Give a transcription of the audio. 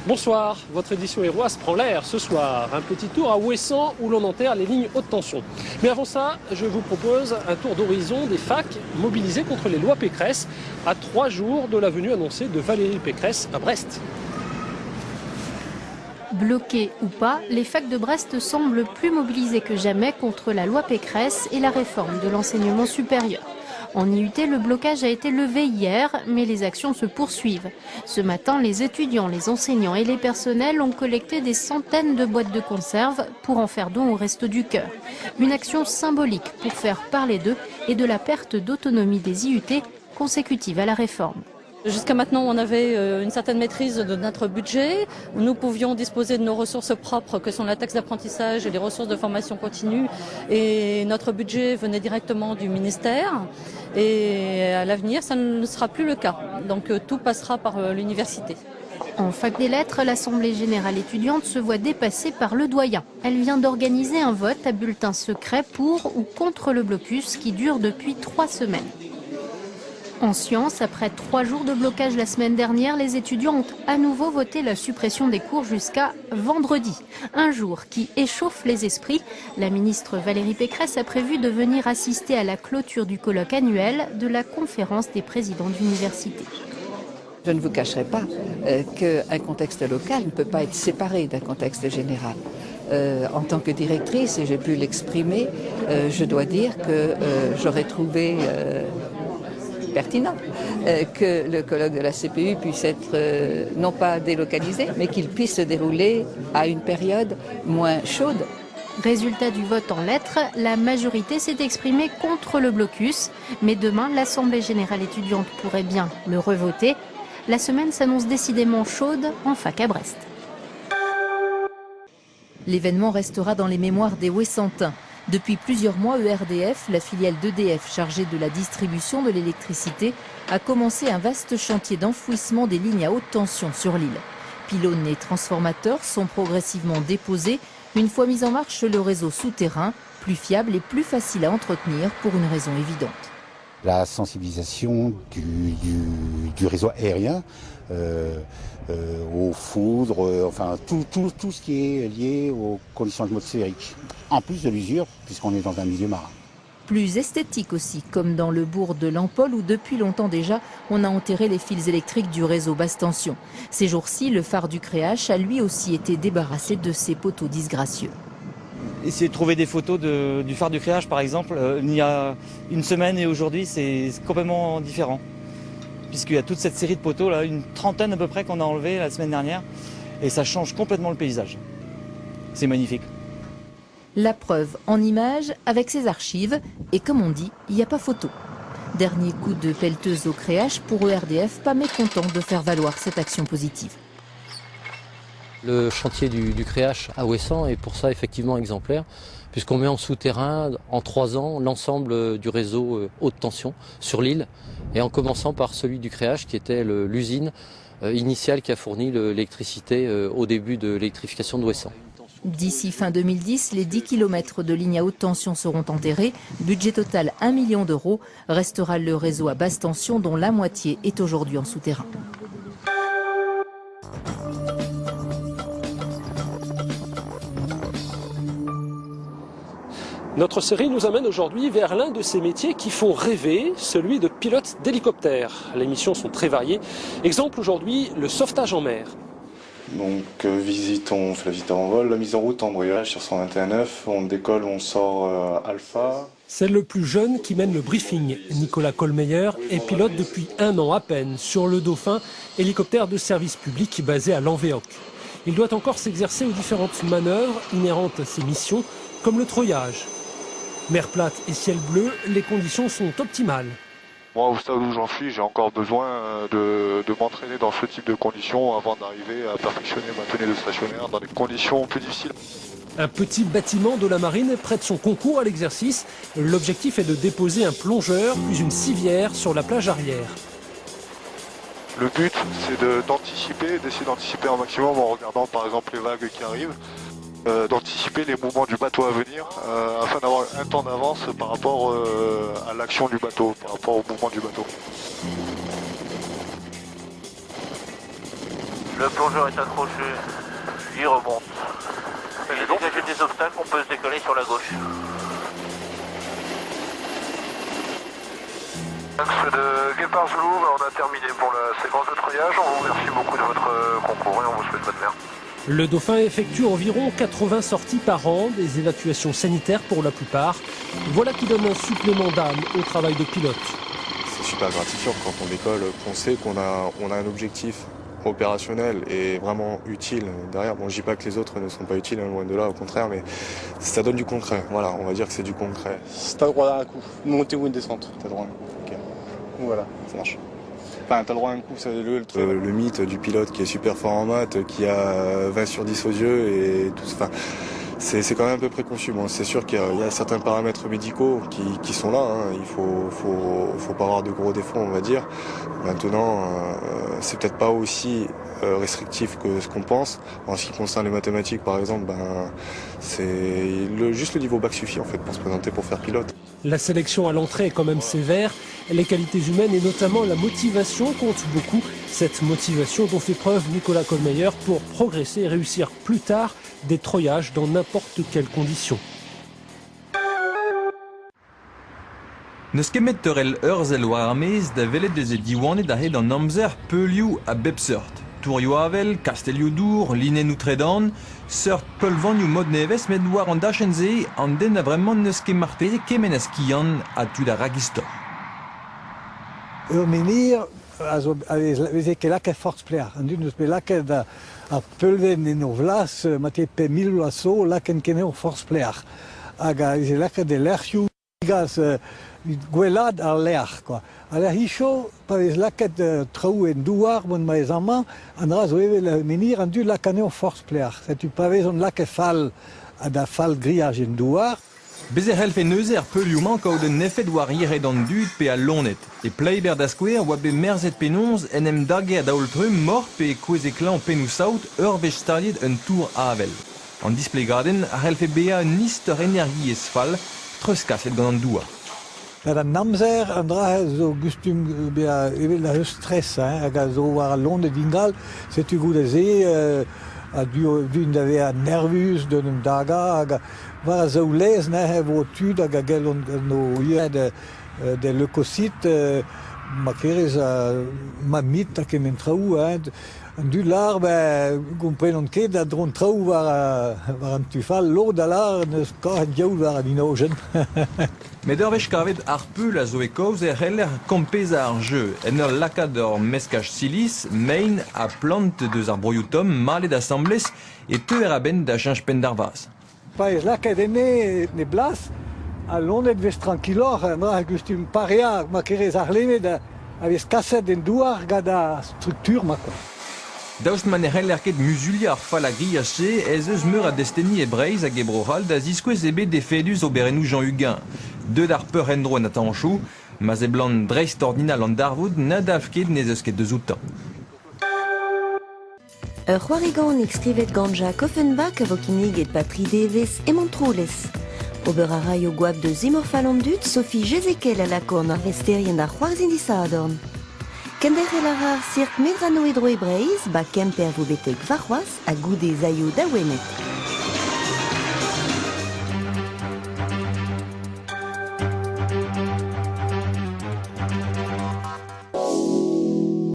Bonsoir, votre édition Héroise prend l'air ce soir. Un petit tour à Ouessant où l'on enterre les lignes haute tension. Mais avant ça, je vous propose un tour d'horizon des facs mobilisées contre les lois Pécresse à 3 jours de la venue annoncée de Valérie Pécresse à Brest. Bloquées ou pas, les facs de Brest semblent plus mobilisées que jamais contre la loi Pécresse et la réforme de l'enseignement supérieur. En IUT, le blocage a été levé hier, mais les actions se poursuivent. Ce matin, les étudiants, les enseignants et les personnels ont collecté des centaines de boîtes de conserve pour en faire don au Restos du Cœur. Une action symbolique pour faire parler d'eux et de la perte d'autonomie des IUT consécutive à la réforme. Jusqu'à maintenant, on avait une certaine maîtrise de notre budget. Nous pouvions disposer de nos ressources propres, que sont la taxe d'apprentissage et les ressources de formation continue. Et notre budget venait directement du ministère. Et à l'avenir, ça ne sera plus le cas. Donc tout passera par l'université. En fac des lettres, l'Assemblée générale étudiante se voit dépassée par le doyen. Elle vient d'organiser un vote à bulletin secret pour ou contre le blocus qui dure depuis 3 semaines. En sciences, après 3 jours de blocage la semaine dernière, les étudiants ont à nouveau voté la suppression des cours jusqu'à vendredi. Un jour qui échauffe les esprits. La ministre Valérie Pécresse a prévu de venir assister à la clôture du colloque annuel de la conférence des présidents d'université. Je ne vous cacherai pas qu'un contexte local ne peut pas être séparé d'un contexte général. En tant que directrice, et j'ai pu l'exprimer, je dois dire que j'aurais trouvé pertinent que le colloque de la CPU puisse être non pas délocalisé, mais qu'il puisse se dérouler à une période moins chaude. Résultat du vote en lettres, la majorité s'est exprimée contre le blocus. Mais demain, l'Assemblée générale étudiante pourrait bien le revoter. La semaine s'annonce décidément chaude en fac à Brest. L'événement restera dans les mémoires des Ouessantins. Depuis plusieurs mois, ERDF, la filiale d'EDF chargée de la distribution de l'électricité, a commencé un vaste chantier d'enfouissement des lignes à haute tension sur l'île. Pylônes et transformateurs sont progressivement déposés. Une fois mis en marche, le réseau souterrain, plus fiable et plus facile à entretenir pour une raison évidente. La sensibilisation du réseau aérien aux foudres, enfin tout ce qui est lié aux conditions atmosphériques. En plus de l'usure, puisqu'on est dans un milieu marin. Plus esthétique aussi, comme dans le bourg de Lampol où depuis longtemps déjà, on a enterré les fils électriques du réseau basse tension. Ces jours-ci, le phare du Créache a lui aussi été débarrassé de ses poteaux disgracieux. Essayer de trouver des photos du phare du Créache par exemple, il y a une semaine et aujourd'hui c'est complètement différent. Puisqu'il y a toute cette série de poteaux, là, une trentaine à peu près qu'on a enlevé la semaine dernière, et ça change complètement le paysage. C'est magnifique. La preuve en images avec ses archives, et comme on dit, il n'y a pas photo. Dernier coup de pelleteuse au Créache pour ERDF, pas mécontent de faire valoir cette action positive. Le chantier du Créache à Ouessant est pour ça effectivement exemplaire, puisqu'on met en souterrain en 3 ans l'ensemble du réseau haute tension sur l'île, et en commençant par celui du Créache qui était l'usine initiale qui a fourni l'électricité au début de l'électrification d'Ouessant. D'ici fin 2010, les 10 km de ligne à haute tension seront enterrés. Budget total 1 million d'euros. Restera le réseau à basse tension dont la moitié est aujourd'hui en souterrain. Notre série nous amène aujourd'hui vers l'un de ces métiers qui font rêver, celui de pilote d'hélicoptère. Les missions sont très variées. Exemple aujourd'hui, le sauvetage en mer. Donc on fait la visite en vol, la mise en route, embrayage sur 121.9, on décolle, on sort Alpha. C'est le plus jeune qui mène le briefing. Nicolas Colmeyer est pilote depuis 1 an à peine sur le Dauphin, hélicoptère de service public basé à Lanvéoc. Il doit encore s'exercer aux différentes manœuvres inhérentes à ses missions, comme le treuillage. Mer plate et ciel bleu, les conditions sont optimales. Moi, au stade où j'en suis, j'ai encore besoin de m'entraîner dans ce type de conditions avant d'arriver à perfectionner ma tenue de stationnaire dans des conditions plus difficiles. Un petit bâtiment de la marine prête son concours à l'exercice. L'objectif est de déposer un plongeur puis une civière sur la plage arrière. Le but, c'est d'anticiper, d'essayer d'anticiper un maximum en regardant par exemple les vagues qui arrivent. D'anticiper les mouvements du bateau à venir afin d'avoir un temps d'avance par rapport à l'action du bateau, par rapport au mouvement du bateau. Le plongeur est accroché, il remonte. Et donc, il y a des obstacles, on peut se décoller sur la gauche. Axe de Guépard-Joulouvre, on a terminé pour la séquence de triage. On vous remercie beaucoup de votre concours et on vous souhaite bonne mer. Le Dauphin effectue environ 80 sorties par an, des évacuations sanitaires pour la plupart. Voilà qui donne un supplément d'âme au travail de pilote. C'est super gratifiant quand on décolle, qu'on sait qu'on a un objectif opérationnel et vraiment utile derrière. Bon, je dis pas que les autres ne sont pas utiles, loin de là, au contraire, mais ça donne du concret. Voilà, on va dire que c'est du concret. T'as le droit à un coup, une montée ou une descente. T'as le droit à un coup, ok. Voilà, ça marche. Enfin, t'as le droit à un coup, c'est le mythe du pilote qui est super fort en maths, qui a 20 sur 10 aux yeux et tout ça. Enfin, c'est quand même un peu préconçu. Bon, c'est sûr qu'il y a certains paramètres médicaux qui sont là. Hein. Il faut pas avoir de gros défauts, on va dire. Maintenant, c'est peut-être pas aussi restrictif que ce qu'on pense. En ce qui concerne les mathématiques, par exemple, juste le niveau bac suffit en fait pour se présenter pour faire pilote. La sélection à l'entrée est quand même sévère. Les qualités humaines et notamment la motivation comptent beaucoup. Cette motivation dont fait preuve Nicolas Kohlmeier pour progresser et réussir plus tard des treuillages dans n'importe quelles conditions. Neus ket torel zel war armez da velet de ze diwannet ahet an amzer peulioù a bepseurt. Tourioavel, Casteliodour, Linen Outredan, seurt peulvanioù mod nevez met war an dachenze an den a vremment neus ket marteze kemen a skian a tud a ragistor. Ur menir veze ket lakaet forz plear. An dud neus bet lakaet a peulven en o vlas mate pe mil a so laken kene o forz plear. Hag a veze lakaet de lerc'hioù gaz gwellad ar lerc'h, quoi. A la hicho, pa vez lakaet traoù en douar bon ma ez amañ, an raz o evel menir an dud lakane o forz plear. Setu pa vez on lakaet fall a da fall griaj en douar. Bezer helfe neuzer peulioù man kaout un nefet war yeret an dud pe a lonet. E pleiber da skouer oa be merzet penonz en em dager da oltrum mort pe kweze klan penou saout ur vez staliet un tour avel. An displegaden a helfe bea un nistor energi ez fall treuskaset gant an douar. An amzer an dra zo gustum bea evel da eus stress, hag a zo war a lonet dingal, setu gout a ze a dun da vea nervus d'un un daga, hag war a zo lez ne vo tud hag a gel no ie de leukocyte ma kerez ma mit a kemen traoù, an dud lar gomprenon ket da dron traoù war an tufal lo da lar neus karet yaoul war an inogen. Met ur vez kavet ar peul a zo e koz heller kampez ar jeu. En ur lakad ur meskaj silis, mein a plant deus ar broioù tom malet assemblez e teuer a ben da chanj pen d'ar vaz. Pa ez lakaet ene ne blas, a lonet vez tranquilor, an dra gustum parea ma kerez ar lemet a vez kaset en douar gant a struktur ma, quoi. Daoust man e c'heller ket musulia ar fall a griache ez eus meur a desteni e breiz hag e brochal da ziskwez ebe defedus oberenou Jean Huguin. Deud ar peur endro en atanchou, ma ze blant dreist ordinal an darvoud na daf ket nez eus ket deus outan. Ur c'hoarigan skrivet ganja Koffenbach a vo kinnig et Patri Deves e Montroulez. Ober a rai o gwab de zimorfal an dud, Sophie Jezekel a lakorn ar vesterien ar c'hoarzin disadorn. Kenderel a rar sirk medrano e dro e breiz, ba kemper vo betek varroaz a goude zaio da wenet.